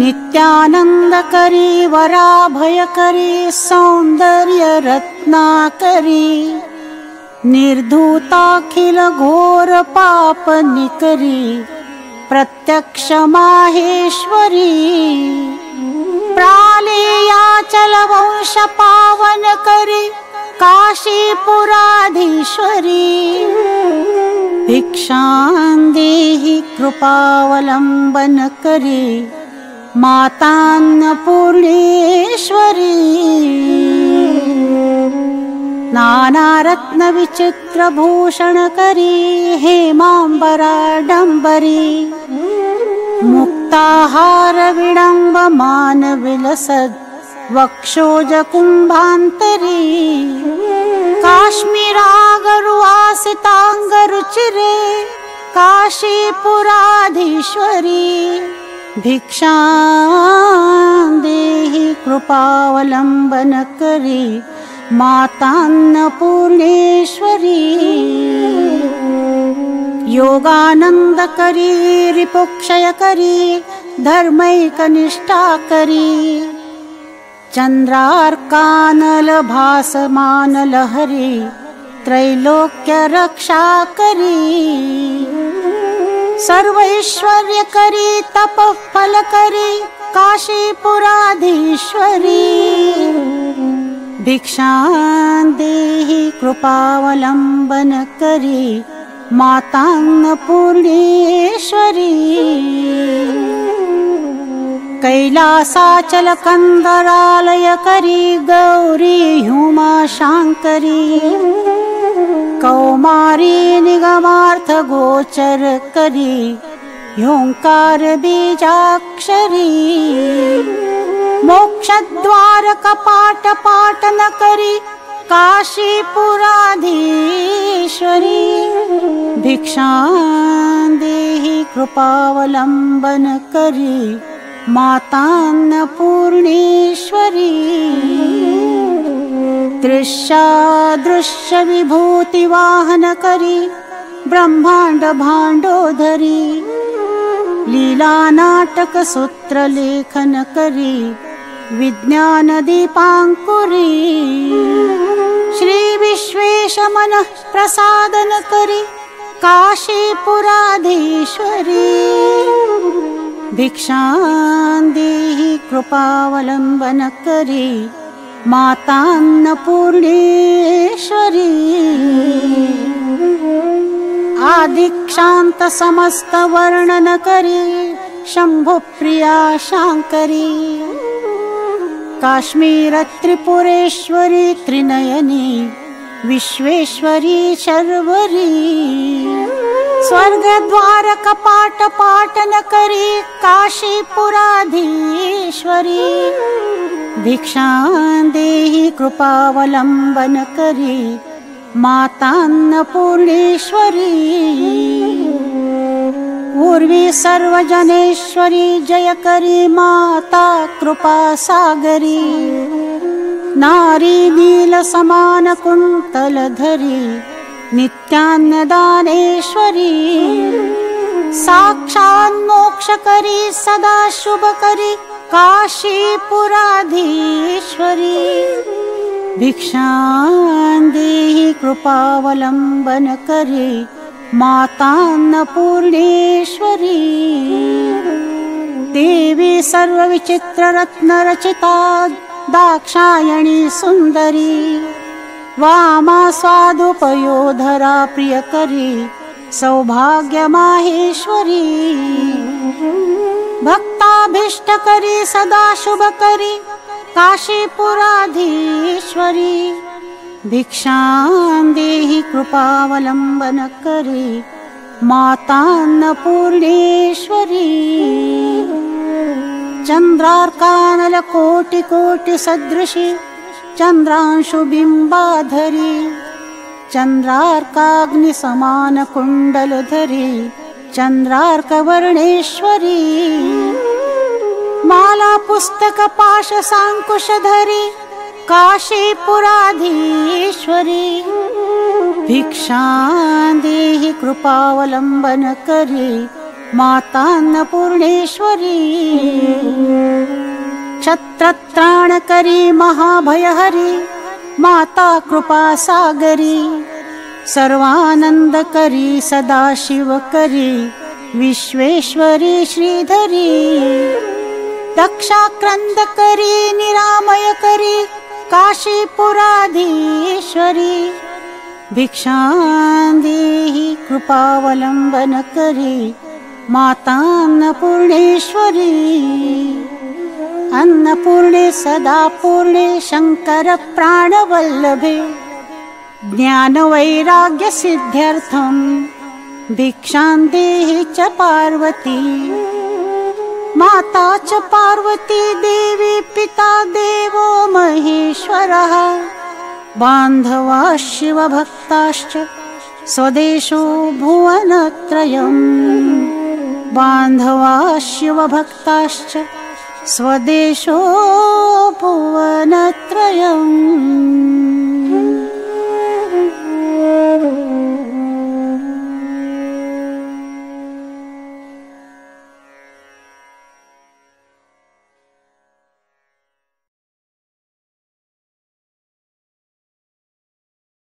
नित्यानंदकरी वराभयकरी सौंदर्य रत्नाकरी निर्धूताखिल घोर पाप निकरी प्रत्यक्ष माहेश्वरी प्रालेयाचल वंश पावन करी काशीपुराधीश्वरी भिक्षां देहि कृपावलंबन करी मातान्नपूर्णेश्वरी नाना रत्न विचित्र भूषण करी हेमांबराडंबरी मुक्ताहार विडंब मान विलसद वक्षोज कुंभांतरी काश्मीरागरुवासितांगरुचिरे काशीपुराधीश्वरी भिक्षां देहि कृपावलंबन करी मातान्नपूर्णेश्वरी योगानंद करी रिपुक्षय करी धर्मैकनिष्ठा करी चंद्रार्कानल भासमान लहरी त्रैलोक्य रक्षा करी सर्वैश्वर्य करी तपफल करी काशीपुराधीश्वरी भिक्षां देहि कृपावलंबन करी मातान्नपूर्णेश्वरी कैलासाचल कंदरालय करी गौरी हुमा शांकरी कौमारी निगमार्थ गोचर करी ह्योंकार बीजाक्षरी मोक्षद्वार कपाट पाटन करी काशीपुराधीश्वरी भिक्षां देहि कृपावलंबन करी मातान्नपूर्णेश्वरी दृश्यादृश्य विभूति वाहन करी ब्रह्मांड भांडोधरी लीला नाटक सूत्र लेखन करी विज्ञान दीपांकुरी श्री विश्वेश मन प्रसादन करी काशीपुराधीश्वरी भिक्षां देहि कृपावलंबन करी मातान्नपूर्णेश्वरी आदिक्षांत समस्त वर्णन करी शंभु प्रिया शांकरी काश्मीर त्रिपुरेश्वरी त्रिनयनी विश्वेश्वरी शर्वरी स्वर्ग द्वार कपाट पाटन करी काशीपुराधीश्वरी भिक्षां देहि कृपावलंबन करी मातान्नपूर्णेश्वरी पूर्वी सर्वजनेश्वरी जय करी माता कृपा सागरी नारी नील समान कुंतल धरी नित्यान्नदानेश्वरी साक्षात् मोक्ष करी सदा शुभ करी काशीपुराधीश्वरी भिक्षां देहि कृपावलंबन करी मातान्नपूर्णेश्वरी देवी सर्वविचित्र रत्न रचिता दाक्षायणी सुंदरी वामा स्वादुपयोधरा प्रियकरी सौभाग्य माहेश्वरी भक्ताभीष्ट करी सदा शुभ करी काशीपुराधीश्वरी भिक्षां देहि कृपावलंबन करी मातान्नपूर्णेश्वरी चंद्रार्कानल कोटि कोटि सदृशी चंद्रांशु बिंबाधरी चंद्रार्काग्नि समान कुंडल धरी चंद्रार्क वर्णेश्वरी माला पुस्तक पाश सांकुश धरी काशीपुराधीश्वरी भिक्षां देहि कृपावलंबन करी मातान्नपूर्णेश्वरी क्षत्रत्राणकरी महाभयहरी माता कृपासागरी सर्वानन्दकरी सदाशिवकरी विश्वेश्वरी श्रीधरी दक्षाक्रन्दकरी निरामयकरी काशीपुराधीश्वरी भिक्षां देहि कृपावलम्बनकरी मातान्नपूर्णेश्वरी अन्नपूर्णे सदा पूर्णे शङ्कर प्राणवल्लभे ज्ञानवैराग्यसिद्ध्यर्थं भिक्षां देहि च पार्वती माता च पार्वती देवी पिता देवो महेश्वरः बान्धवा शिवभक्ताश्च स्वदेशो भुवनत्रयम् बान्धवा शिवभक्ताश्च स्वदेशो भुवनत्रयम्।